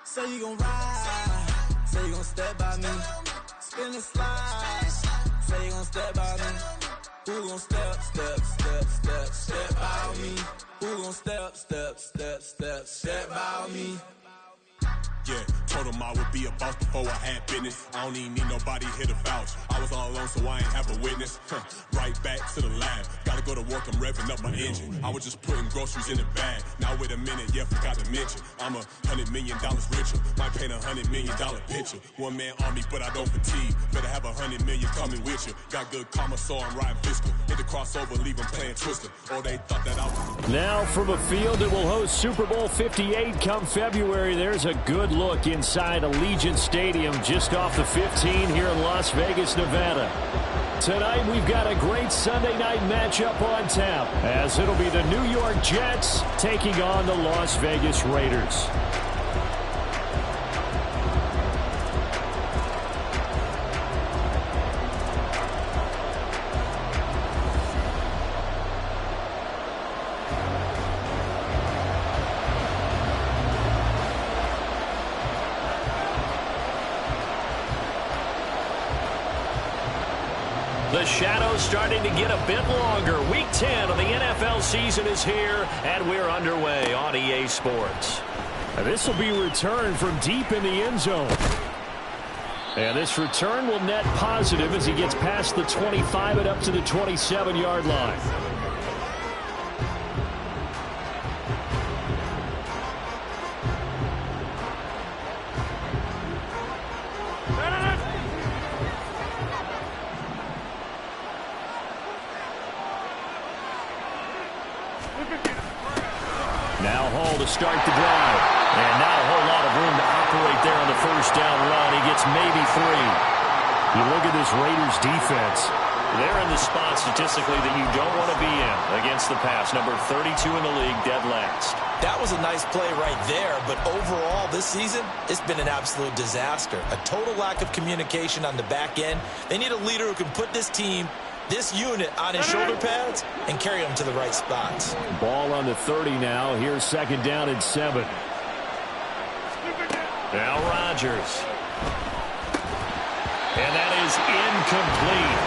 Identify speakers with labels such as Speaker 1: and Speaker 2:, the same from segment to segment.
Speaker 1: Say you gon' ride, say you gon' step by me, spin and slide, say you gon' step by me. Who gon' step by me? Who gon' step by me?
Speaker 2: Yeah, told him I would be a boss before I had business. I don't even need nobody here to vouch. I was all alone, so I ain't have a witness. Right back to the lab. Gotta go to work, I'm revving up my engine. I was just putting groceries in the bag. Now wait a minute, yeah, forgot to mention. I'm $100 million richer. Might paint $100 million picture. One man army, but I don't fatigue. Better have 100 million coming with you. Got good karma, so I'm riding fiscal. Hit the crossover, leave them playing Twister. Or they thought that I was...
Speaker 3: Now from a field that will host Super Bowl 58 come February, there's a good look inside Allegiant Stadium just off the 15 here in Las Vegas, Nevada. Tonight we've got a great Sunday night matchup on tap as it'll be the New York Jets taking on the Las Vegas Raiders. The shadow's starting to get a bit longer. Week 10 of the NFL season is here, and we're underway on EA Sports. And this will be returned from deep in the end zone. And this return will net positive as he gets past the 25 and up to the 27-yard line. Now Hall to start the drive. And not a whole lot of room to operate there on the first down run. He gets maybe 3. You look at this Raiders defense. They're in the spot statistically that you don't want to be in against the pass. Number 32 in the league, dead last.
Speaker 4: That was a nice play right there, but overall this season, it's been an absolute disaster. A total lack of communication on the back end. They need a leader who can put this team, this unit, on his shoulder pads and carry them to the right spots.
Speaker 3: Ball on the 30 now. Here's second down and 7. Now Rodgers. And that is incomplete.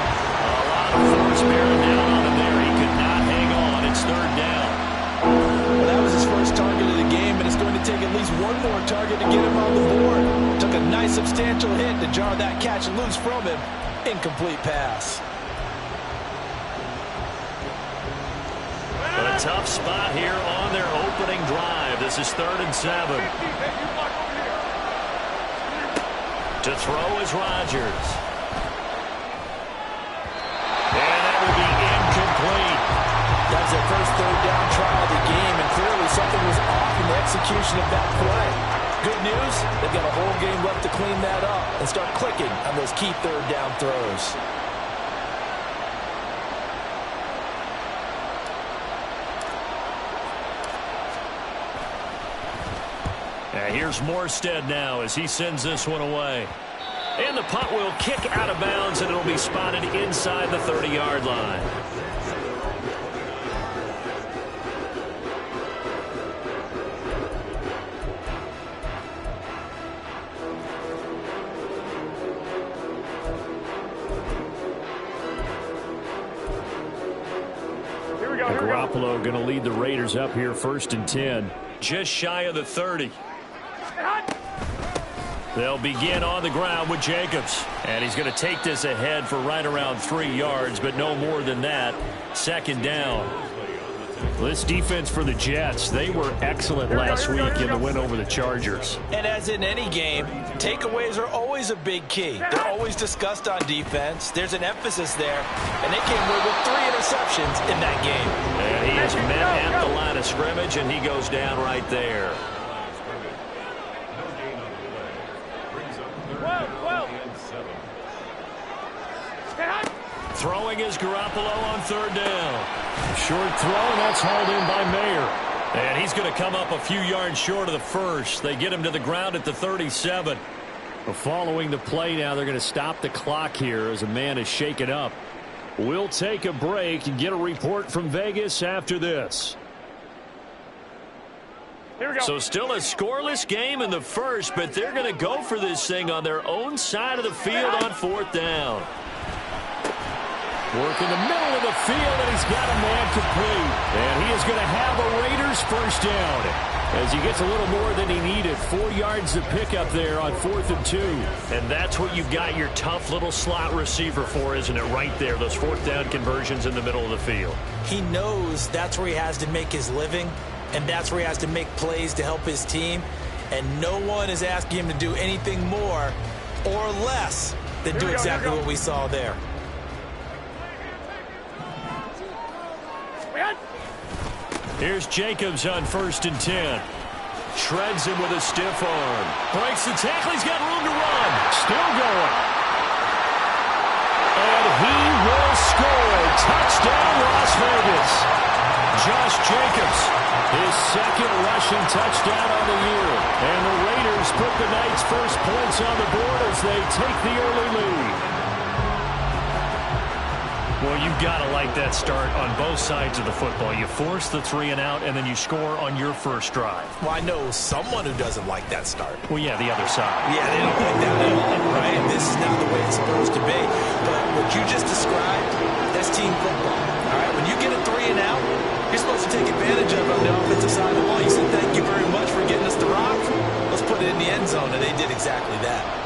Speaker 3: A lot of force bearing down on him there. He could not hang on. It's third down.
Speaker 4: Well, that was his first target of the game, and it's going to take at least one more target to get him on the board. Took a nice substantial hit to jar that catch loose from him. Incomplete pass.
Speaker 3: But a tough spot here on their opening drive. This is 3rd and 7. To throw is Rodgers. And that will be incomplete.
Speaker 4: That's their first third down try of the game, and clearly something was off in the execution of that play. Good news, they've got a whole game left to clean that up and start clicking on those key third down throws.
Speaker 3: Here's Morstead now as he sends this one away. And the punt will kick out of bounds, and it'll be spotted inside the 30-yard line. Garoppolo going to lead the Raiders up here 1st and 10. Just shy of the 30. They'll begin on the ground with Jacobs. And he's going to take this ahead for right around 3 yards, but no more than that. Second down. This defense for the Jets, they were excellent last week in the win over the Chargers.
Speaker 4: And as in any game, takeaways are always a big key. They're always discussed on defense. There's an emphasis there, and they came away with 3 interceptions in that game.
Speaker 3: And he is met at the line of scrimmage, and he goes down right there. Throwing is Garoppolo on 3rd down. Short throw, and that's hauled in by Mayer. And he's going to come up a few yards short of the first. They get him to the ground at the 37. Following the play now, they're going to stop the clock here as a man is shaken up. We'll take a break and get a report from Vegas after this. Here we go. So still a scoreless game in the first, but they're going to go for this thing on their own side of the field on 4th down. Work in the middle of the field, and he's got a man complete. And he is going to have a Raiders first down as he gets a little more than he needed. 4 yards to pick up there on 4th and 2. And that's what you've got your tough little slot receiver for, isn't it? Right there, those 4th down conversions in the middle of the field.
Speaker 4: He knows that's where he has to make his living, and that's where he has to make plays to help his team. And no one is asking him to do anything more or less than do exactly what we saw there.
Speaker 3: Here's Jacobs on 1st and 10. Shreds him with a stiff arm. Breaks the tackle. He's got room to run. Still going. And he will score. Touchdown, Las Vegas. Josh Jacobs, his 2nd rushing touchdown on the year. And the Raiders put the night's first points on the board as they take the early lead. Well, you've got to like that start on both sides of the football. You force the 3 and out, and then you score on your first drive.
Speaker 4: Well, I know someone who doesn't like that start.
Speaker 3: Well, yeah, the other side.
Speaker 4: Yeah, they don't like that at all, right? This is not the way it's supposed to be. But what you just described, that's team football. All right, when you get a 3 and out, you're supposed to take advantage of it on the offensive side of the ball. You said, thank you very much for getting us the rock. Let's put it in the end zone, and they did exactly that.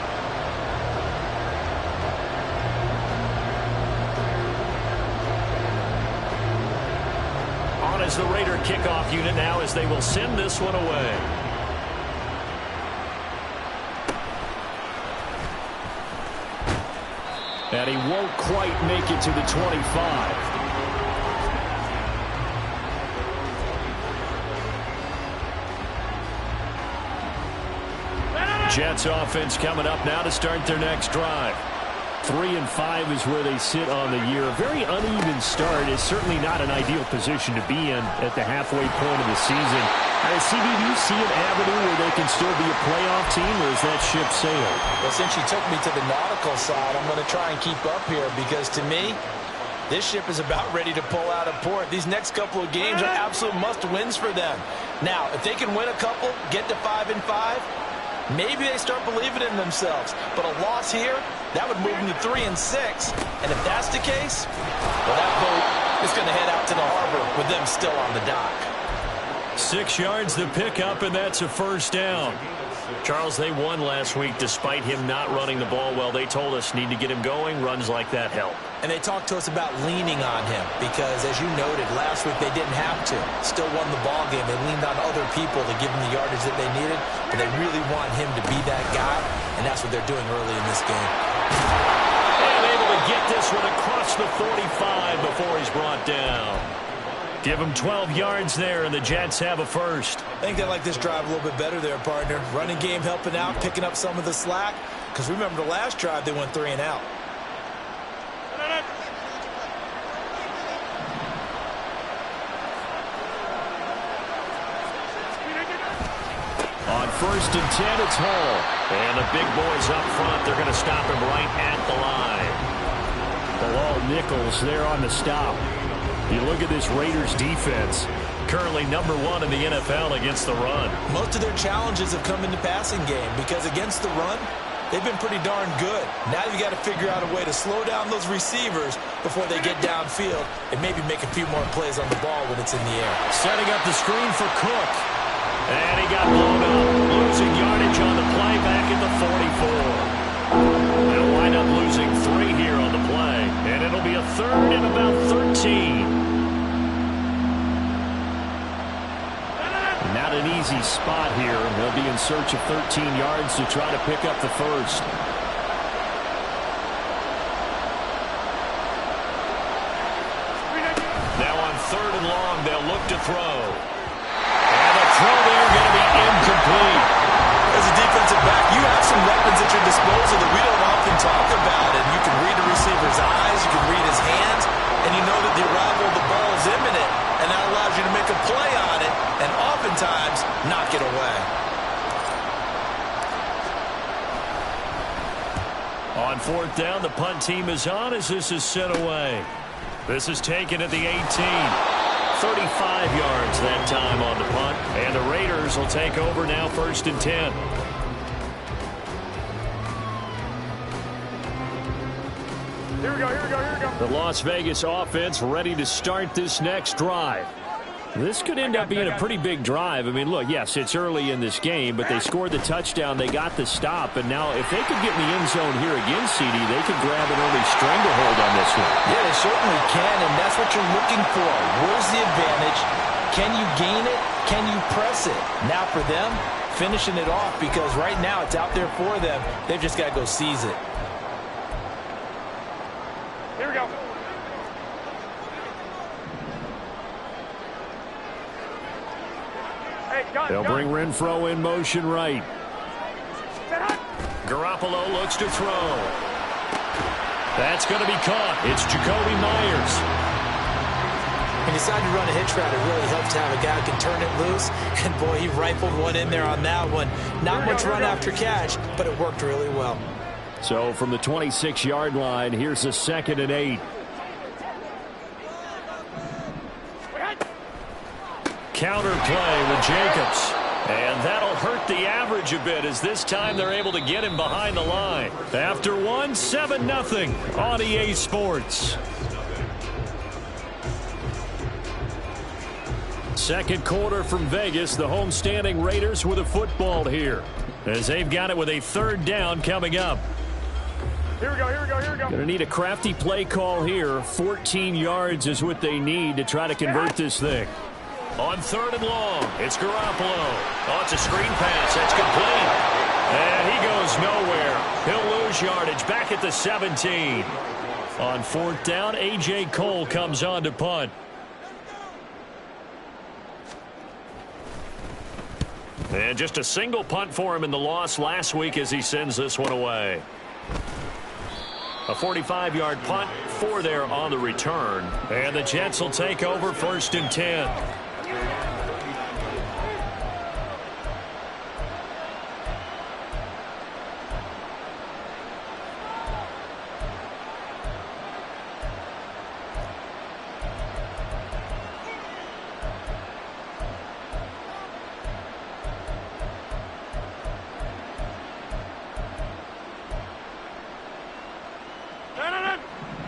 Speaker 3: As the Raider kickoff unit now as they will send this one away. And he won't quite make it to the 25. Jets offense coming up now to start their next drive. 3-5 is where they sit on the year. A very uneven start is certainly not an ideal position to be in at the halfway point of the season. CD, do you see an avenue where they can still be a playoff team, or is that ship sailed?
Speaker 4: Well, since you took me to the nautical side, I'm going to try and keep up here because, to me, this ship is about ready to pull out of port. These next couple of games are absolute must-wins for them. Now, if they can win a couple, get to 5-5, maybe they start believing in themselves. But a loss here, that would move them to 3-6. And if that's the case, well, that boat is going to head out to the harbor with them still on the dock.
Speaker 3: 6 yards to pick up, and that's a first down. Charles, they won last week despite him not running the ball well. They told us need to get him going. Runs like that help.
Speaker 4: And they talked to us about leaning on him because, as you noted, last week they didn't have to. Still won the ball game. They leaned on other people to give them the yardage that they needed, but they really want him to be that guy, and that's what they're doing early in this game.
Speaker 3: And able to get this one across the 45 before he's brought down. Give him 12 yards there, and the Jets have a first.
Speaker 4: I think they like this drive a little bit better there, partner. Running game helping out, picking up some of the slack. Because remember, the last drive, they went 3 and out.
Speaker 3: On 1st and 10, it's Hall. And the big boys up front, they're going to stop him right at the line. Bilal Nichols there on the stop. You look at this Raiders defense, currently number 1 in the NFL against the run.
Speaker 4: Most of their challenges have come in the passing game because against the run, they've been pretty darn good. Now you've got to figure out a way to slow down those receivers before they get downfield and maybe make a few more plays on the ball when it's in the air.
Speaker 3: Setting up the screen for Cook. And he got blown up, losing yardage on the play back at the 44. They'll wind up losing 3 here on the play, and it'll be a 3rd and about 13. Not an easy spot here. They'll be in search of 13 yards to try to pick up the first. Now on 3rd and long, they'll look to throw. And the throw there going to be incomplete.
Speaker 4: As a defensive back, you have some weapons at your disposal that we don't often talk about. And you can read the receiver's eyes, you can read his hands, and you know that the arrival of the ball is imminent. And that allows you to make a play on it and oftentimes knock it away.
Speaker 3: On 4th down, the punt team is on as this is sent away. This is taken at the 18. 35 yards that time on the punt. And the Raiders will take over now 1st and 10.
Speaker 5: Here we go.
Speaker 3: The Las Vegas offense ready to start this next drive. This could end up being a pretty big drive. I mean, look, yes, it's early in this game, but they scored the touchdown. They got the stop, and now if they could get in the end zone here again, CD, they could grab an early stranglehold on this one.
Speaker 4: Yeah, they certainly can, and that's what you're looking for. Where's the advantage? Can you gain it? Can you press it? Now for them, finishing it off, because right now it's out there for them. They've just got to go seize it.
Speaker 5: Here we go.
Speaker 3: They'll bring Renfro in motion right. Garoppolo looks to throw. That's going to be caught. It's Jacoby Myers.
Speaker 4: He decided to run a hitch route. It really helps to have a guy who can turn it loose. And, boy, he rifled one in there on that one. Not much run after catch, but it worked really well.
Speaker 3: So from the 26-yard line, here's a 2nd and 8. Counter play with Jacobs. And that'll hurt the average a bit as this time they're able to get him behind the line. After 7-0 on EA Sports. Second quarter from Vegas. The homestanding Raiders with a football here as they've got it with a 3rd down coming up.
Speaker 5: Here we go.
Speaker 3: Going to need a crafty play call here. 14 yards is what they need to try to convert this thing. On 3rd and long, it's Garoppolo. Oh, it's a screen pass. That's complete. And he goes nowhere. He'll lose yardage back at the 17. On 4th down, A.J. Cole comes on to punt. And just a single punt for him in the loss last week as he sends this one away. A 45-yard punt, 4 there on the return. And the Jets will take over 1st and 10.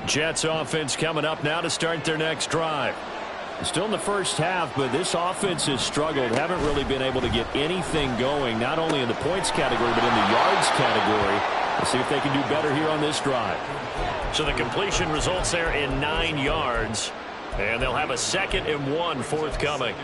Speaker 3: Jets offense coming up now to start their next drive. Still in the first half, but this offense has struggled. Haven't really been able to get anything going, not only in the points category, but in the yards category. Let's see if they can do better here on this drive. So the completion results there in 9 yards, and they'll have a 2nd and 1 forthcoming.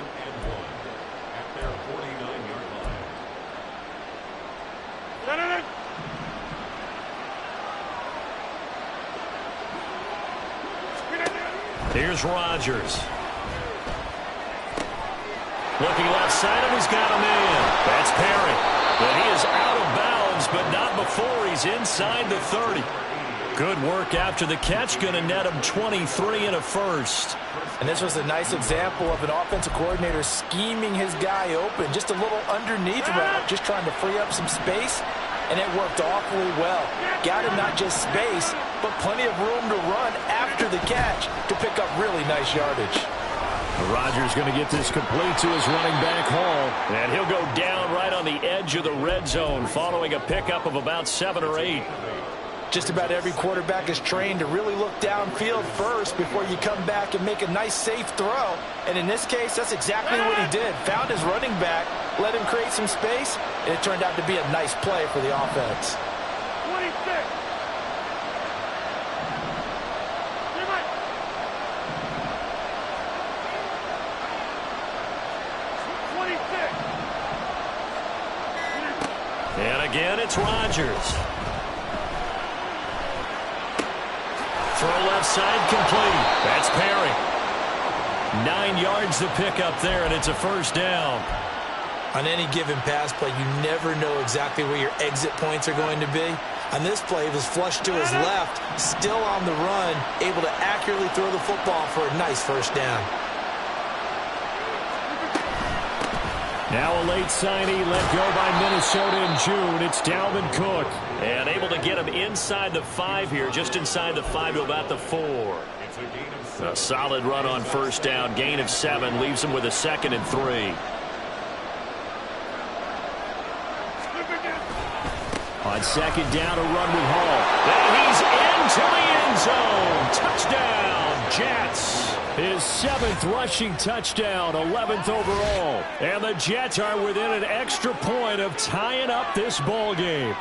Speaker 3: Here's Rodgers. Looking left side, and he's got a man. That's Perry. But he is out of bounds, but not before he's inside the 30. Good work after the catch. Going to net him 23 and a first.
Speaker 4: And this was a nice example of an offensive coordinator scheming his guy open. Just a little underneath route, just trying to free up some space. And it worked awfully well. Got him not just space, but plenty of room to run after the catch to pick up really nice yardage.
Speaker 3: Rodgers going to get this complete to his running back Hall. And he'll go down right on the edge of the red zone following a pickup of about 7 or 8.
Speaker 4: Just about every quarterback is trained to really look downfield first before you come back and make a nice, safe throw. And in this case, that's exactly what he did. Found his running back, let him create some space, and it turned out to be a nice play for the offense.
Speaker 5: 26. 26.
Speaker 3: And again, it's Rodgers. Throw left side complete. That's Perry. 9 yards to pick up there, and it's a first down.
Speaker 4: On any given pass play, you never know exactly where your exit points are going to be. On this play, he was flushed to his left, still on the run, able to accurately throw the football for a nice first down.
Speaker 3: Now a late signee let go by Minnesota in June. It's Dalvin Cook. And able to get him inside the 5 here, just inside the 5 to about the 4. A solid run on first down. Gain of 7 leaves him with a 2nd and 3. On 2nd down, a run with Hall. And he's into the end zone. Touchdown, Jets. His 7th rushing touchdown, 11th overall. And the Jets are within an extra point of tying up this ball game.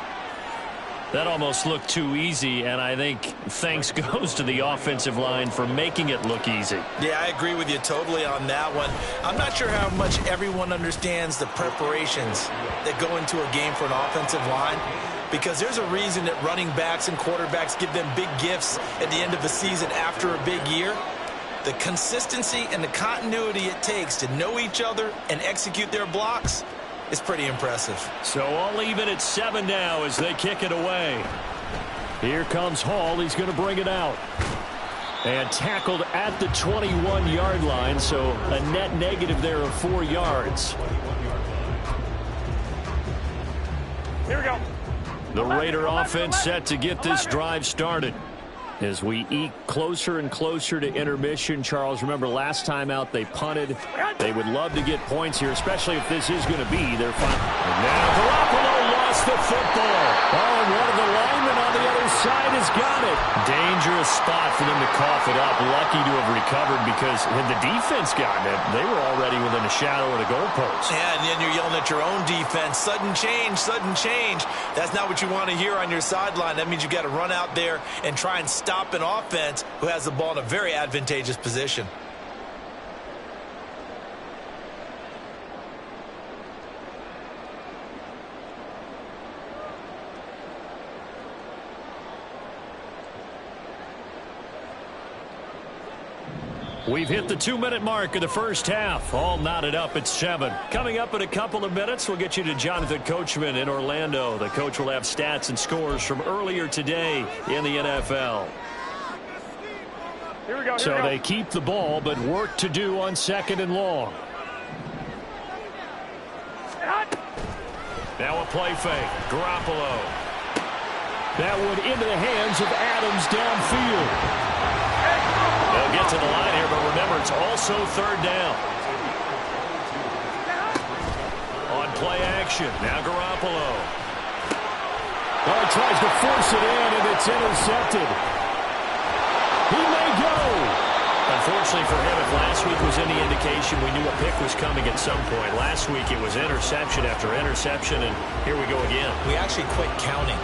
Speaker 3: That almost looked too easy, and I think thanks goes to the offensive line for making it look easy.
Speaker 4: Yeah, I agree with you totally on that one. I'm not sure how much everyone understands the preparations that go into a game for an offensive line, because there's a reason that running backs and quarterbacks give them big gifts at the end of the season after a big year. The consistency and the continuity it takes to know each other and execute their blocks is pretty impressive.
Speaker 3: So all even at 7 now as they kick it away. Here comes Hall. He's going to bring it out. And tackled at the 21-yard line, so a net negative there of 4 yards.
Speaker 5: Here we go.
Speaker 3: The Raider offense set to get this drive started. As we eke closer and closer to intermission, Charles, remember last time out they punted. They would love to get points here, especially if this is going to be their final. And now Garoppolo lost the football. Oh, and one of the linemen on the other side has got it. Dangerous spot for them to cough it up. Lucky to have recovered, because had the defense gotten it, they were already within a shadow of the goalpost.
Speaker 4: Yeah, and then you're yelling at your own defense. Sudden change, sudden change. That's not what you want to hear on your sideline. That means you got to run out there and try and stop an offense who has the ball in a very advantageous position.
Speaker 3: We've hit the 2-minute mark of the first half. All knotted up at 7. Coming up in a couple of minutes, we'll get you to Jonathan Coachman in Orlando. The coach will have stats and scores from earlier today in the NFL.
Speaker 5: Here we go.
Speaker 3: So they keep the ball, but work to do on 2nd and long. Now a play fake. Garoppolo. That one into the hands of Adams downfield. They'll get to the line here, but remember, it's also 3rd down. On play action, now Garoppolo. Oh, he tries to force it in, and it's intercepted. He may go. Unfortunately for him, if last week was any indication, we knew a pick was coming at some point. Last week it was interception after interception, and here we go again.
Speaker 4: We actually quit counting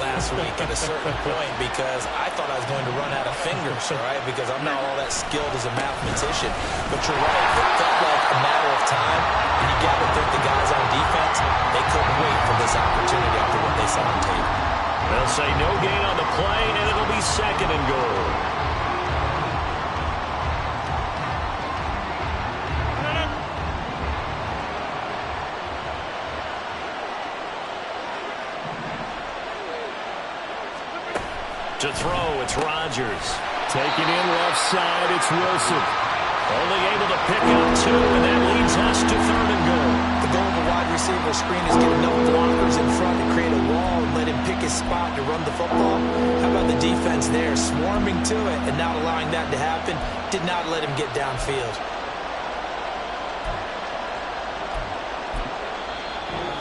Speaker 4: last week at a certain point because I thought I was going to run out of fingers, all right, because I'm not all that skilled as a mathematician. But you're right, it felt like a matter of time, and you got to think the guys on defense, they couldn't wait for this opportunity after what they saw on tape.
Speaker 3: They'll say no gain on the play, and it'll be 2nd and goal. To throw, it's Rodgers. Taking in left side, it's Wilson. Only able to pick up 2, and that leads us to 3rd and goal.
Speaker 4: The goal of a wide receiver screen is get enough blockers in front to create a wall and let him pick his spot to run the football. How about the defense there, swarming to it and not allowing that to happen? Did not let him get downfield.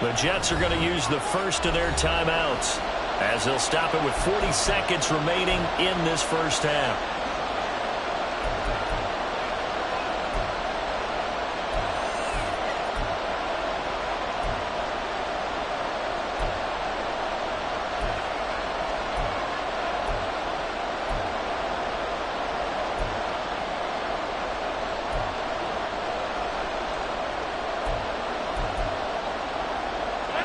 Speaker 3: The Jets are going to use the first of their timeouts, as they'll stop it with 40 seconds remaining in this first half.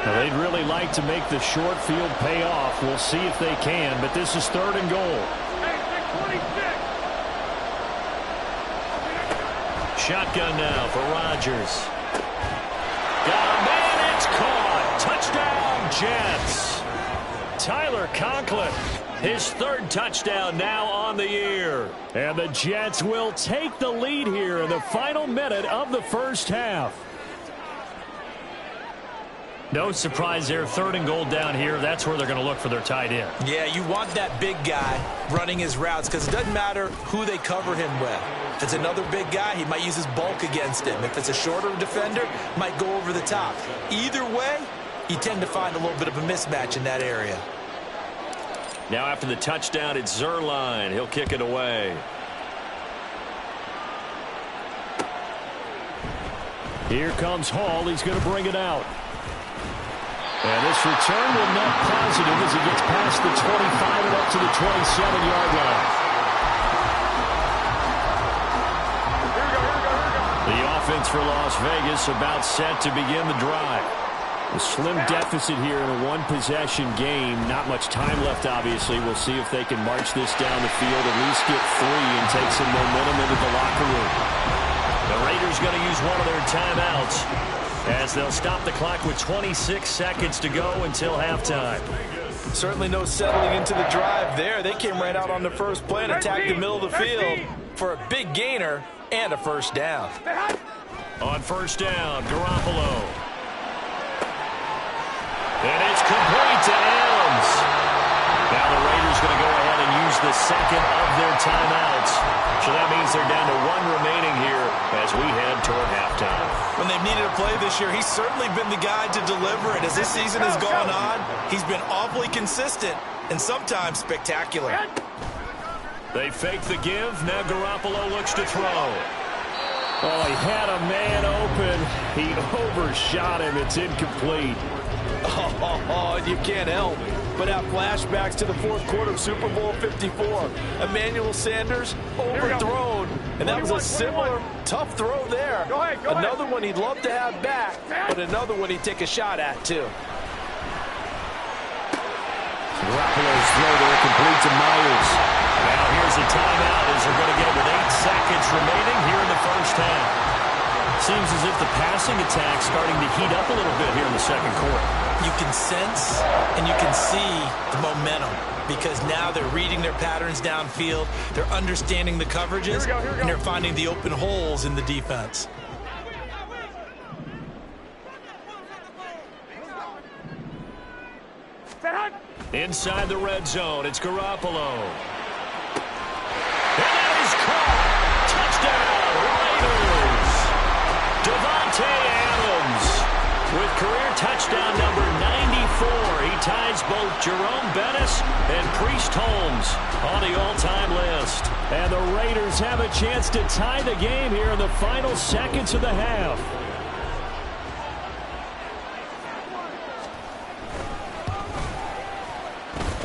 Speaker 3: They'd really like to make the short field pay off. We'll see if they can, but this is 3rd and goal. Shotgun now for Rodgers. Got him, and it's caught. Touchdown, Jets. Tyler Conklin, his 3rd touchdown now on the year. And the Jets will take the lead here in the final minute of the first half. No surprise there, 3rd and goal down here. That's where they're going to look for their tight end.
Speaker 4: Yeah, you want that big guy running his routes because it doesn't matter who they cover him with. If it's another big guy, he might use his bulk against him. If it's a shorter defender, might go over the top. Either way, you tend to find a little bit of a mismatch in that area.
Speaker 3: Now after the touchdown, it's Zuerlein. He'll kick it away. Here comes Hall. He's going to bring it out. And this return will net positive as he gets past the 25 and up to the 27-yard line. The offense for Las Vegas about set to begin the drive. A slim deficit here in a one-possession game. Not much time left, obviously. We'll see if they can march this down the field, at least get 3 and take some momentum into the locker room. The Raiders going to use one of their timeouts, as they'll stop the clock with 26 seconds to go until halftime.
Speaker 4: Certainly no settling into the drive there. They came right out on the first play and attacked the middle of the field for a big gainer and a first down.
Speaker 3: On first down, Garoppolo. And it's complete to Adams. Now the Raiders going to go ahead and use the 2nd of their timeouts. So that means they're down to 1 remaining here as we head toward halftime.
Speaker 4: When they've needed a play this year, he's certainly been the guy to deliver it. As this season has gone on, he's been awfully consistent and sometimes spectacular.
Speaker 3: They fake the give. Now Garoppolo looks to throw. Oh, he had a man open. He overshot him. It's incomplete.
Speaker 6: Oh, you can't help but have flashbacks to the 4th quarter of Super Bowl 54. Emmanuel Sanders overthrown, and that was a similar tough throw there.
Speaker 5: Go ahead.
Speaker 6: Another one he'd love to have back, but another one he'd take a shot at, too.
Speaker 3: Garoppolo's throw there complete to Myers. Now here's a timeout as they're going to get it with 8 seconds remaining here in the first half. Seems as if the passing attack's starting to heat up a little bit here in the second quarter.
Speaker 4: You can sense and you can see the momentum because now they're reading their patterns downfield, they're understanding the coverages, and they're finding the open holes in the defense.
Speaker 3: Inside the red zone, it's Garoppolo. And that is caught. Touchdown, Raiders. Davante Adams with career touchdown number 94. He ties both Jerome Bettis and Priest Holmes on the all-time list. And the Raiders have a chance to tie the game here in the final seconds of the half.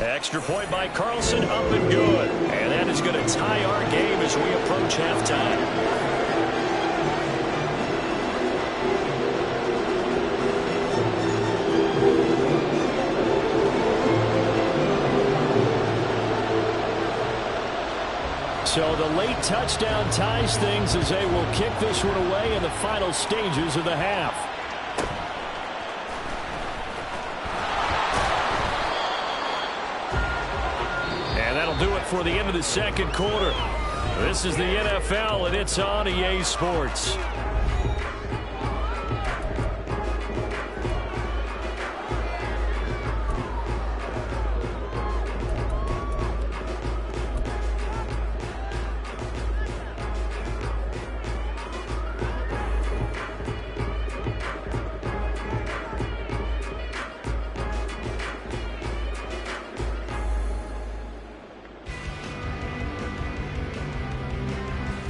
Speaker 3: Extra point by Carlson, up and good. And that is going to tie our game as we approach halftime. So the late touchdown ties things as they will kick this one away in the final stages of the half. And that'll do it for the end of the second quarter. This is the NFL, and it's on EA Sports.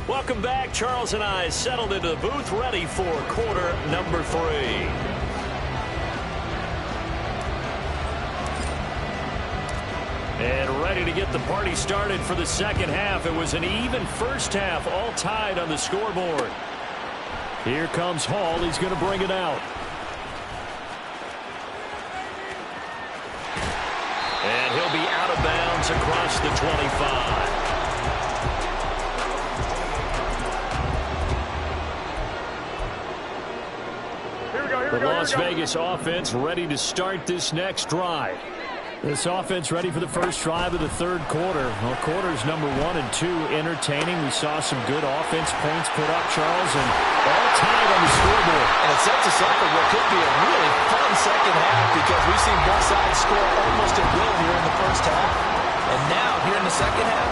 Speaker 3: Welcome back. Charles and I settled into the booth, ready for quarter number 3. And ready to get the party started for the second half. It was an even first half, all tied on the scoreboard. Here comes Hall. He's going to bring it out. And he'll be out of bounds across the 25. The Las Vegas offense ready to start this next drive. This offense ready for the first drive of the third quarter. Well, quarters number 1 and 2 entertaining. We saw some good offense points put up, Charles, and all tied on the scoreboard.
Speaker 4: And it sets us up for what could be a really fun second half because we've seen both sides score almost at will here in the first half. And now, here in the second half,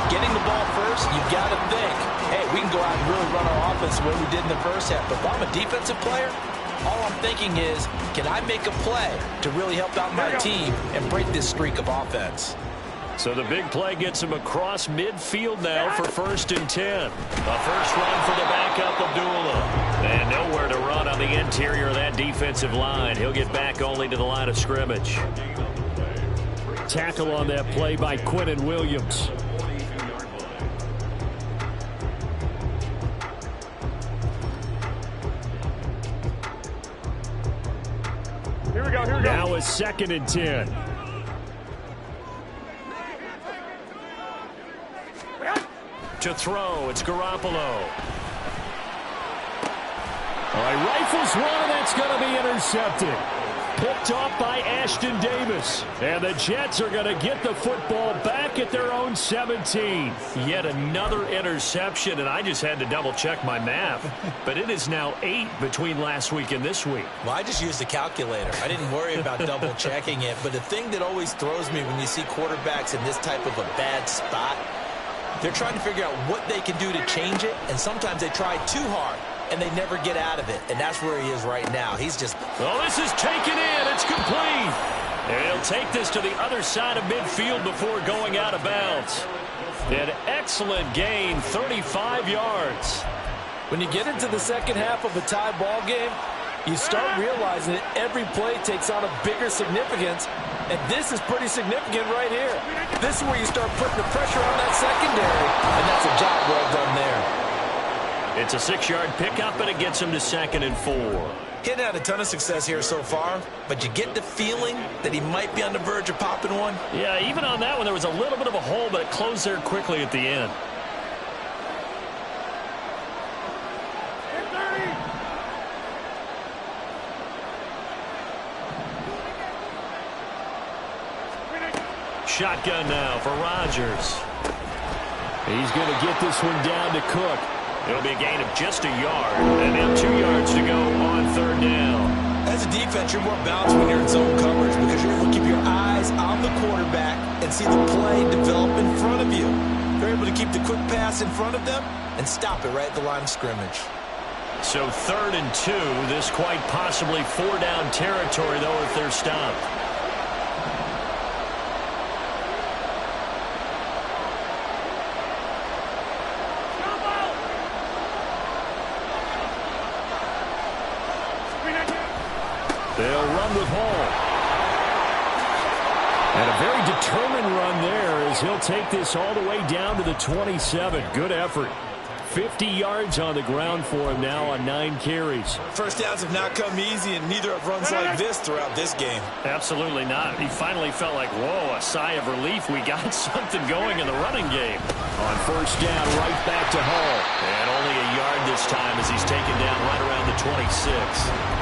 Speaker 4: getting the ball first, you've got to think, hey, we can go out and really run our offense the way we did in the first half. But if I'm a defensive player, all I'm thinking is, can I make a play to really help out my team and break this streak of offense?
Speaker 3: So the big play gets him across midfield now for 1st and 10. A first run for the backup, Abdullah. And nowhere to run on the interior of that defensive line. He'll get back only to the line of scrimmage. Tackle on that play by Quinnen Williams.
Speaker 5: Here we go.
Speaker 3: Now a 2nd and 10. To throw, it's Garoppolo. All right, rifles one, and that's going to be intercepted. Picked off by Ashton Davis. And the Jets are going to get the football back at their own 17. Yet another interception, and I just had to double-check my math. But it is now 8 between last week and this week.
Speaker 4: Well, I just used the calculator. I didn't worry about double-checking it. But the thing that always throws me when you see quarterbacks in this type of a bad spot, they're trying to figure out what they can do to change it, and sometimes they try too hard, and they never get out of it, and that's where he is right now. He's just...
Speaker 3: Well, this is taken in. It's complete. And he'll take this to the other side of midfield before going out of bounds. An excellent gain, 35 yards.
Speaker 6: When you get into the second half of a tie ball game, you start realizing that every play takes on a bigger significance, and this is pretty significant right here. This is where you start putting the pressure on that secondary, and that's a job well done there.
Speaker 3: It's a 6-yard pickup, and it gets him to 2nd and 4.
Speaker 4: He hadn't had a ton of success here so far, but you get the feeling that he might be on the verge of popping one.
Speaker 3: Yeah, even on that one, there was a little bit of a hole, but it closed there quickly at the end. Shotgun now for Rodgers. He's going to get this one down to Cook. It'll be a gain of just a yard, and now 2 yards to go on third down.
Speaker 4: As a defense, you're more balanced when you're in zone coverage because you're able to keep your eyes on the quarterback and see the play develop in front of you. They're able to keep the quick pass in front of them and stop it right at the line of scrimmage.
Speaker 3: So 3rd and 2. This quite possibly 4-down territory, though, if they're stopped. They'll run with Hall. And a very determined run there as he'll take this all the way down to the 27. Good effort. 50 yards on the ground for him now on 9 carries.
Speaker 4: First downs have not come easy, and neither have runs like this throughout this game.
Speaker 3: Absolutely not. He finally felt like, whoa, a sigh of relief. We got something going in the running game. On first down, right back to Hall. And only a yard this time as he's taken down right around the 26.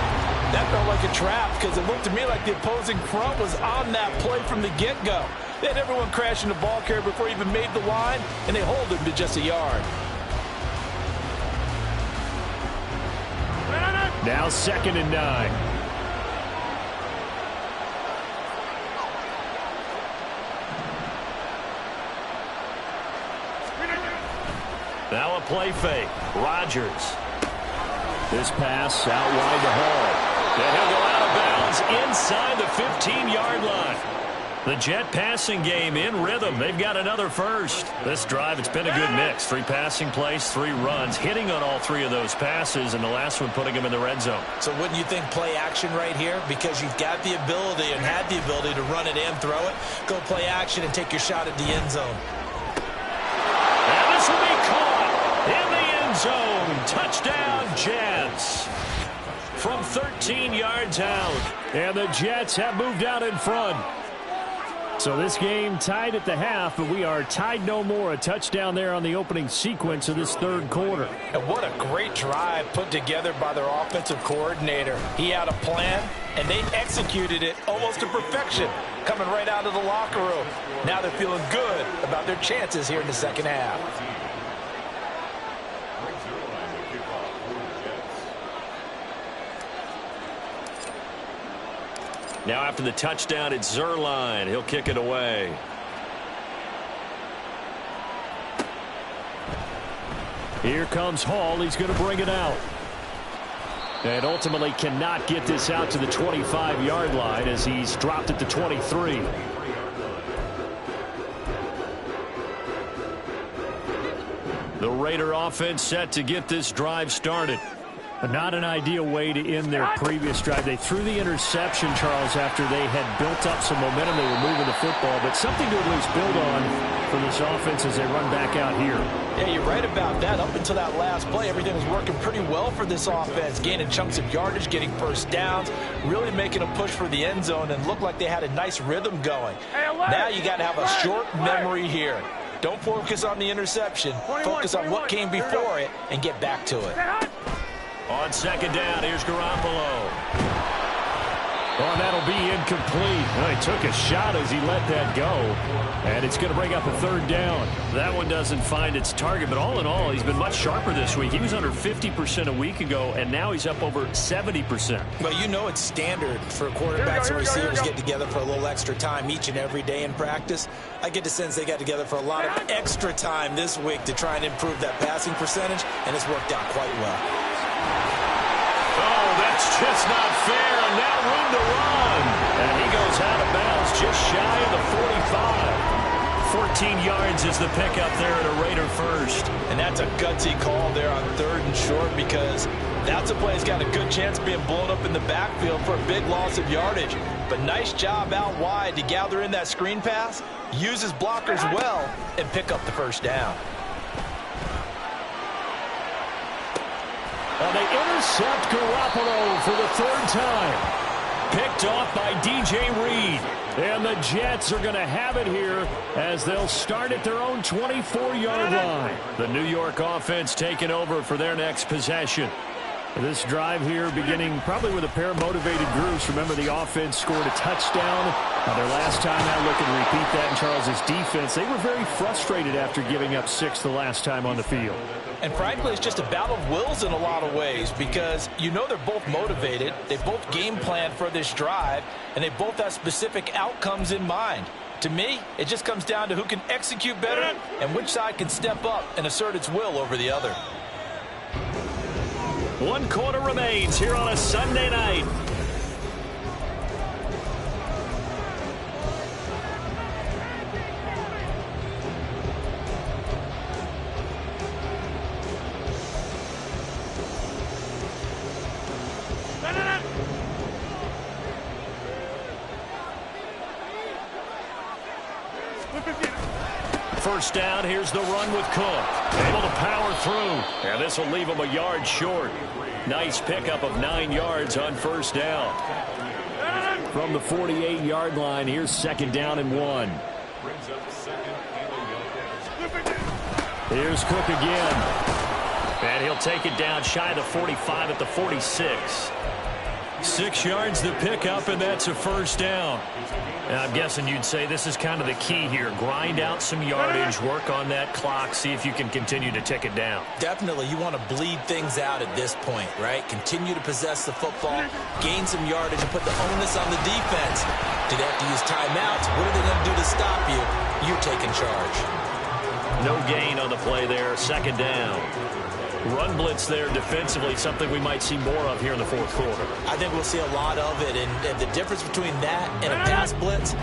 Speaker 6: That felt like a trap because it looked to me like the opposing front was on that play from the get-go. They had everyone crashing the ball carrier before he even made the line, and they hold him to just a yard.
Speaker 3: Now 2nd and 9. Now a play fake. Rodgers. This pass out wide to Hall. And he'll go out of bounds inside the 15-yard line. The Jet passing game in rhythm. They've got another first. This drive, it's been a good mix. 3 passing plays, 3 runs, hitting on all 3 of those passes, and the last one putting him in the red zone.
Speaker 4: So wouldn't you think play action right here? Because you've got the ability and had the ability to run it and throw it. Go play action and take your shot at the end zone.
Speaker 3: And this will be caught in the end zone. Touchdown, Jets. From 13 yards out. And the Jets have moved out in front. So this game tied at the half, but we are tied no more. A touchdown there on the opening sequence of this 3rd quarter.
Speaker 6: And what a great drive put together by their offensive coordinator. He had a plan, and they executed it almost to perfection, coming right out of the locker room. Now they're feeling good about their chances here in the second half.
Speaker 3: Now after the touchdown, it's Zuerlein. He'll kick it away. Here comes Hall. He's going to bring it out. And ultimately cannot get this out to the 25-yard line as he's dropped at the 23. The Raider offense set to get this drive started. Not an ideal way to end their previous drive. They threw the interception, Charles, after they had built up some momentum. They were moving the football, but something to at least build on for this offense as they run back out here.
Speaker 6: Yeah, you're right about that. Up until that last play, everything was working pretty well for this offense, gaining chunks of yardage, getting first downs, really making a push for the end zone, and looked like they had a nice rhythm going. Now you got to have a short memory here. Don't focus on the interception. Focus on what came before it and get back to it.
Speaker 3: On 2nd down, here's Garoppolo. Oh, that'll be incomplete. Well, he took a shot as he let that go. And it's going to bring up a 3rd down. That one doesn't find its target, but all in all, he's been much sharper this week. He was under 50% a week ago, and now he's up over 70%.
Speaker 4: Well, you know it's standard for quarterbacks and receivers get together for a little extra time each and every day in practice. I get the sense they got together for a lot of extra time this week to try and improve that passing percentage, and it's worked out quite well.
Speaker 3: Oh, that's just not fair, and now room to run. And he goes out of bounds just shy of the 45. 14 yards is the pickup there at a Raider first.
Speaker 6: And that's a gutsy call there on 3rd and short because that's a play that's got a good chance of being blown up in the backfield for a big loss of yardage. But nice job out wide to gather in that screen pass, use his blockers well, and pick up the first down.
Speaker 3: And they intercept Garoppolo for the third time. Picked off by DJ Reed. And the Jets are going to have it here as they'll start at their own 24-yard line. The New York offense taking over for their next possession. This drive here beginning probably with a pair of motivated groups. Remember, the offense scored a touchdown. Their last time out, looking to repeat that in Charles' defense. They were very frustrated after giving up 6 the last time on the field.
Speaker 4: And frankly, it's just a battle of wills in a lot of ways because you know they're both motivated. They both game plan for this drive, and they both have specific outcomes in mind. To me, it just comes down to who can execute better and which side can step up and assert its will over the other.
Speaker 3: 1 quarter remains here on a Sunday night. First down, here's the run with Cook. Able to power through. And this will leave him a yard short. Nice pickup of 9 yards on first down. From the 48-yard line, here's second down and 1. Here's Cook again. And he'll take it down shy of the 45 at the 46. 6 yards to pick up, and that's a first down. And I'm guessing you'd say this is kind of the key here. Grind out some yardage, work on that clock, see if you can continue to tick it down.
Speaker 4: Definitely, you want to bleed things out at this point, right? Continue to possess the football, gain some yardage, and put the onus on the defense. Do they have to use timeouts? What are they going to do to stop you? You're taking charge.
Speaker 3: No gain on the play there, second down. Run blitz there defensively, something we might see more of here in the fourth quarter.
Speaker 4: I think we'll see a lot of it, and the difference between that and a pass blitz,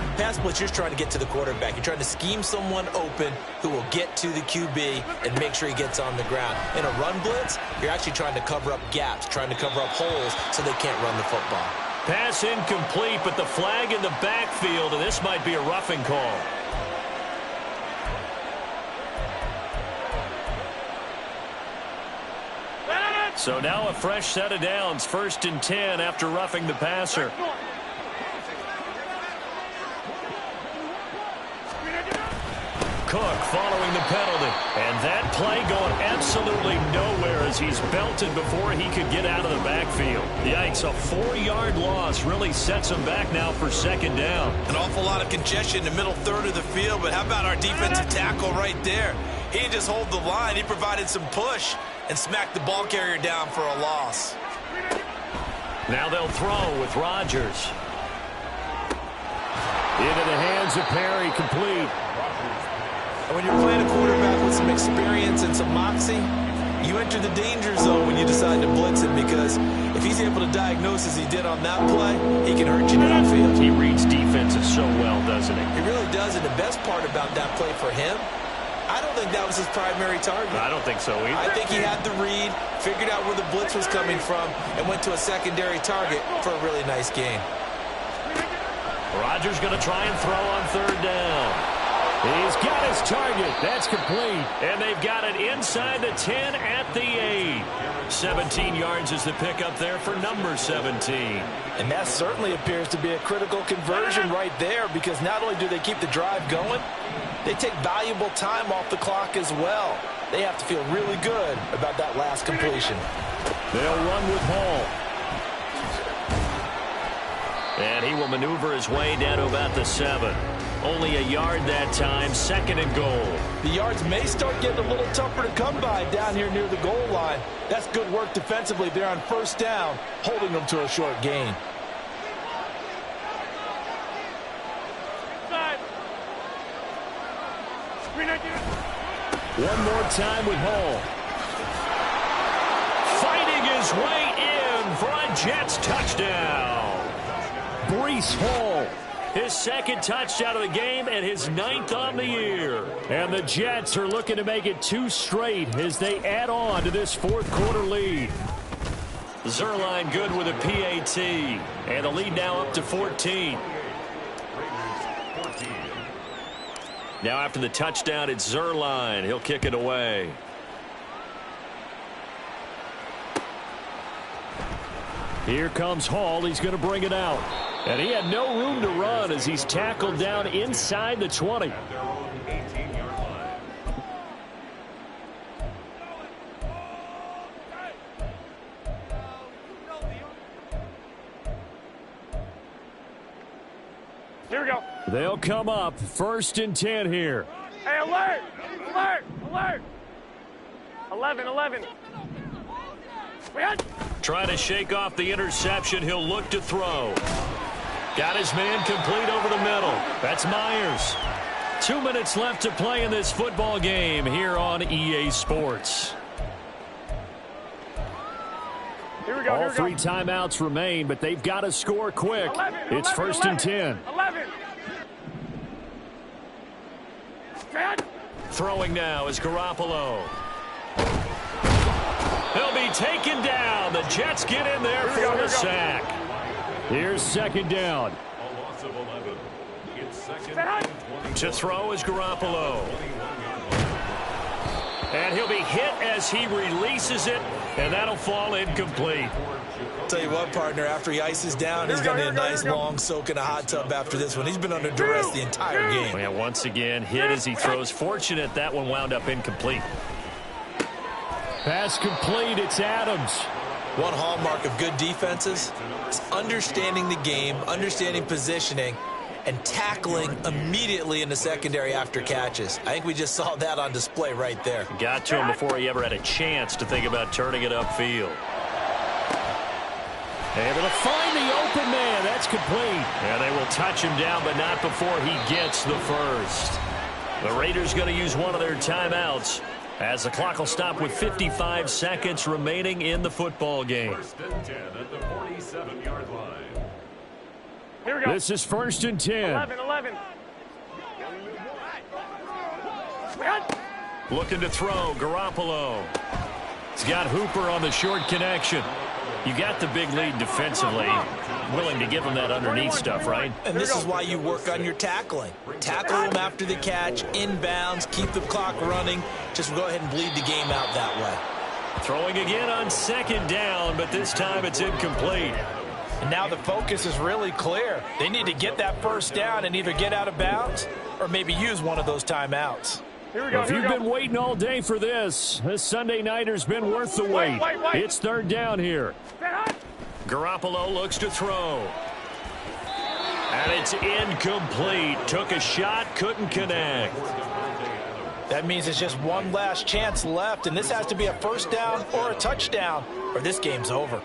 Speaker 4: you're trying to get to the quarterback. You're trying to scheme someone open who will get to the QB and make sure he gets on the ground. In a run blitz, you're actually trying to cover up gaps, trying to cover up holes so they can't run the football.
Speaker 3: Pass incomplete, but the flag in the backfield, and this might be a roughing call. So now a fresh set of downs, 1st and 10 after roughing the passer. Cook following the penalty. And that play going absolutely nowhere as he's belted before he could get out of the backfield. Yikes, a 4-yard loss really sets him back now for second down.
Speaker 6: An awful lot of congestion in the middle third of the field, but how about our defensive tackle right there? He didn't just hold the line, he provided some push and smacked the ball carrier down for a loss.
Speaker 3: Now they'll throw with Rodgers. Into the hands of Perry, complete.
Speaker 4: And when you're playing a quarterback with some experience and some moxie, you enter the danger zone when you decide to blitz him, because if he's able to diagnose as he did on that play, he can hurt you downfield.
Speaker 3: He reads defenses so well, doesn't he?
Speaker 4: He really does, and the best part about that play for him, I don't think that was his primary target.
Speaker 3: I don't think so either.
Speaker 4: I think he had the read, figured out where the blitz was coming from, and went to a secondary target for a really nice gain.
Speaker 3: Rodgers going to try and throw on third down. He's got his target. That's complete. And they've got it inside the 10 at the 8. 17 yards is the pickup there for number 17.
Speaker 4: And that certainly appears to be a critical conversion right there, because not only do they keep the drive going, they take valuable time off the clock as well. They have to feel really good about that last completion.
Speaker 3: They'll run with Hall. And he will maneuver his way down to about the 7. Only a yard that time, second and goal.
Speaker 4: The yards may start getting a little tougher to come by down here near the goal line. That's good work defensively there on first down, holding them to a short gain.
Speaker 3: One more time with Hall. Fighting his way in for a Jets touchdown. Breece Hall, his second touchdown of the game and his 9th on the year. And the Jets are looking to make it 2 straight as they add on to this fourth quarter lead. Zuerlein good with a PAT. And the lead now up to 14. Now after the touchdown, it's Zuerlein. He'll kick it away. Here comes Hall. He's going to bring it out. And he had no room to run as he's tackled down inside the 20.
Speaker 5: Here we go.
Speaker 3: They'll come up 1st and 10 here.
Speaker 5: Hey, alert! Alert! Alert! 11.
Speaker 3: Trying to shake off the interception. He'll look to throw. Got his man complete over the middle. That's Myers. 2 minutes left to play in this football game here on EA Sports.
Speaker 5: Here we go.
Speaker 3: All 3 timeouts remain, but they've got to score quick. It's 1st and 10.
Speaker 5: 11.
Speaker 3: Throwing now is Garoppolo. He'll be taken down. The Jets get in there for the sack. Here's 2nd down.
Speaker 2: A loss of 11. It's 2nd and 20.
Speaker 3: To throw is Garoppolo. And he'll be hit as he releases it, and that'll fall incomplete.
Speaker 4: Tell you what, partner, after he ices down, he's going to need a nice long soak in a hot tub after this one. He's been under duress the entire game.
Speaker 3: And once again, hit as he throws. Fortunate that one wound up incomplete. Pass complete. It's Adams.
Speaker 4: One hallmark of good defenses is understanding the game, understanding positioning, and tackling immediately in the secondary after catches. I think we just saw that on display right there.
Speaker 3: Got to him before he ever had a chance to think about turning it upfield. Able to find the open man. That's complete. And they will touch him down, but not before he gets the first. The Raiders going to use one of their timeouts as the clock will stop with 55 seconds remaining in the football game.
Speaker 2: 1st and 10 at the 47-yard line.
Speaker 5: Here we go.
Speaker 3: This is 1st and 10.
Speaker 5: 11.
Speaker 3: Looking to throw, Garoppolo. He's got Hooper on the short connection. You got the big lead defensively. Willing to give him that underneath stuff, right?
Speaker 4: And this is why you work on your tackling. Tackle him after the catch, inbounds, keep the clock running. Just go ahead and bleed the game out that way.
Speaker 3: Throwing again on 2nd down, but this time it's incomplete.
Speaker 6: And now the focus is really clear. They need to get that 1st down and either get out of bounds or maybe use one of those timeouts.
Speaker 5: Here we go.
Speaker 3: If you've been waiting all day for this Sunday nighter's been worth the wait. It's 3rd down here. Garoppolo looks to throw. And it's incomplete. Took a shot, couldn't connect.
Speaker 6: That means it's just one last chance left, and this has to be a 1st down or a touchdown, or this game's over.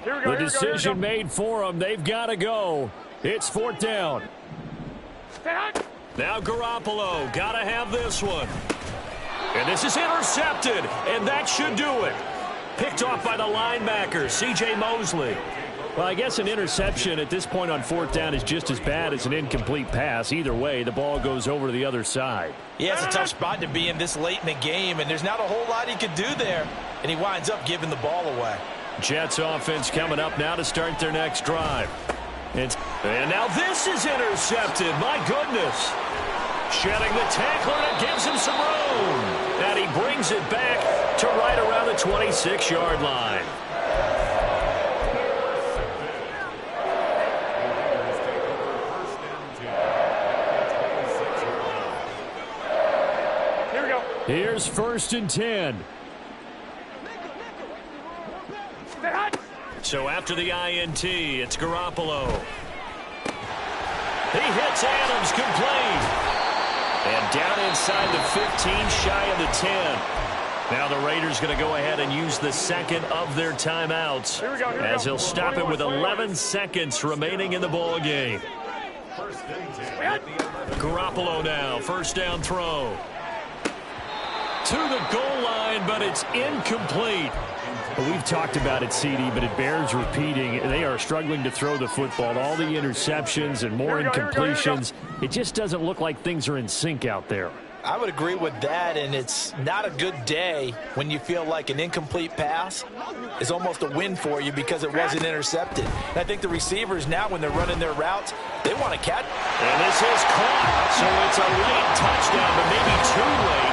Speaker 3: The decision made for them. They've got to go. It's 4th down. Now Garoppolo. Got to have this one. And this is intercepted, and that should do it. Picked off by the linebacker, C.J. Mosley. Well, I guess an interception at this point on 4th down is just as bad as an incomplete pass. Either way, the ball goes over to the other side.
Speaker 6: Yeah, it's a tough spot to be in this late in the game, and there's not a whole lot he could do there. And he winds up giving the ball away.
Speaker 3: Jets offense coming up now to start their next drive. And now this is intercepted. My goodness. Shedding the tackler, and it gives him some room. And he brings it back to right around the 26-yard line.
Speaker 5: Here we go.
Speaker 3: Here's 1st and 10. So after the INT, it's Garoppolo. He hits Adams complete. And down inside the 15, shy of the 10. Now the Raiders going to go ahead and use the 2nd of their timeouts as he'll stop it with 11 seconds remaining in the ball game. Garoppolo now, 1st down throw. To the goal line, but it's incomplete. Well, we've talked about it, CD, but it bears repeating. They are struggling to throw the football. All the interceptions and more incompletions. It just doesn't look like things are in sync out there.
Speaker 6: I would agree with that, and it's not a good day when you feel like an incomplete pass is almost a win for you because it wasn't intercepted. And I think the receivers now, when they're running their routes, they want to catch.
Speaker 3: And this is caught, so it's a late touchdown, but maybe too late.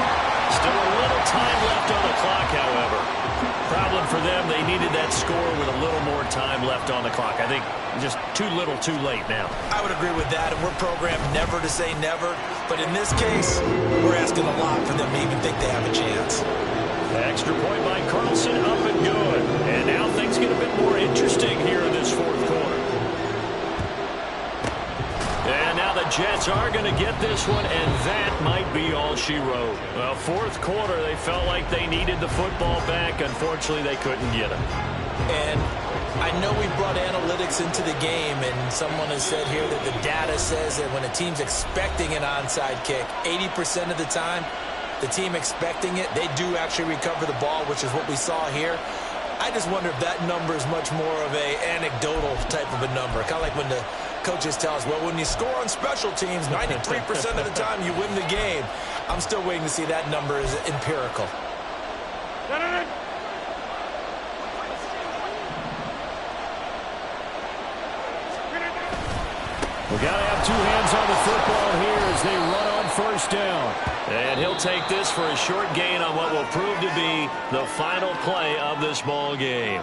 Speaker 3: Still a little time left on the clock, however. Problem for them, they needed that score with a little more time left on the clock. I think just too little, too late now.
Speaker 4: I would agree with that, and we're programmed never to say never. But in this case, we're asking a lot for them to even think they have a chance.
Speaker 3: Extra point by Carlson, up and good. And now things get a bit more interesting here in this fourth quarter. And now the Jets are going to get this one, and that might be all she wrote. Well, fourth quarter, they felt like they needed the football back. Unfortunately, they couldn't get it.
Speaker 4: And I know we brought analytics into the game, and someone has said here that the data says that when a team's expecting an onside kick, 80% of the time, the team expecting it, they do actually recover the ball, which is what we saw here. I just wonder if that number is much more of a anecdotal type of a number. Kind of like when the coaches tell us, well, when you score on special teams, 93% of the time you win the game. I'm still waiting to see that number is empirical.
Speaker 3: We got to have two hands on the football here as they run on first down. And he'll take this for a short gain on what will prove to be the final play of this ball game.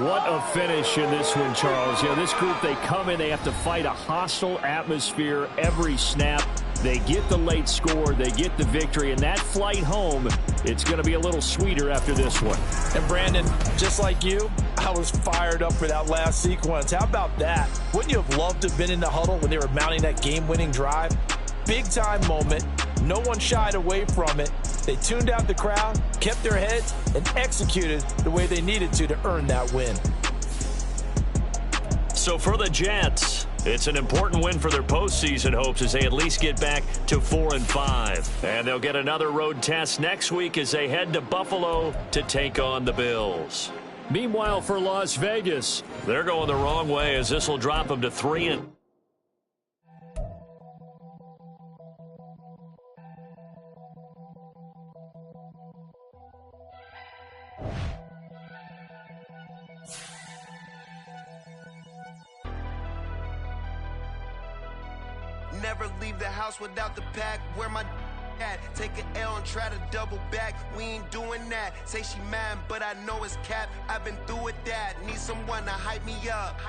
Speaker 3: What a finish in this one, Charles. You know, this group, they come in, they have to fight a hostile atmosphere every snap. They get the late score, they get the victory, and that flight home, it's going to be a little sweeter after this one.
Speaker 6: And Brandon, just like you, I was fired up for that last sequence. How about that? Wouldn't you have loved to have been in the huddle when they were mounting that game-winning drive? Big-time moment. No one shied away from it. They tuned out the crowd, kept their heads, and executed the way they needed to earn that win.
Speaker 3: So for the Jets, it's an important win for their postseason hopes as they at least get back to 4-5. And they'll get another road test next week as they head to Buffalo to take on the Bills. Meanwhile, for Las Vegas, they're going the wrong way as this will drop them to 3.
Speaker 7: Never leave the house without the pack. Where my at? Take an L and try to double back. We ain't doing that. Say she mad, but I know it's cap. I've been through with that. Need someone to hype me up.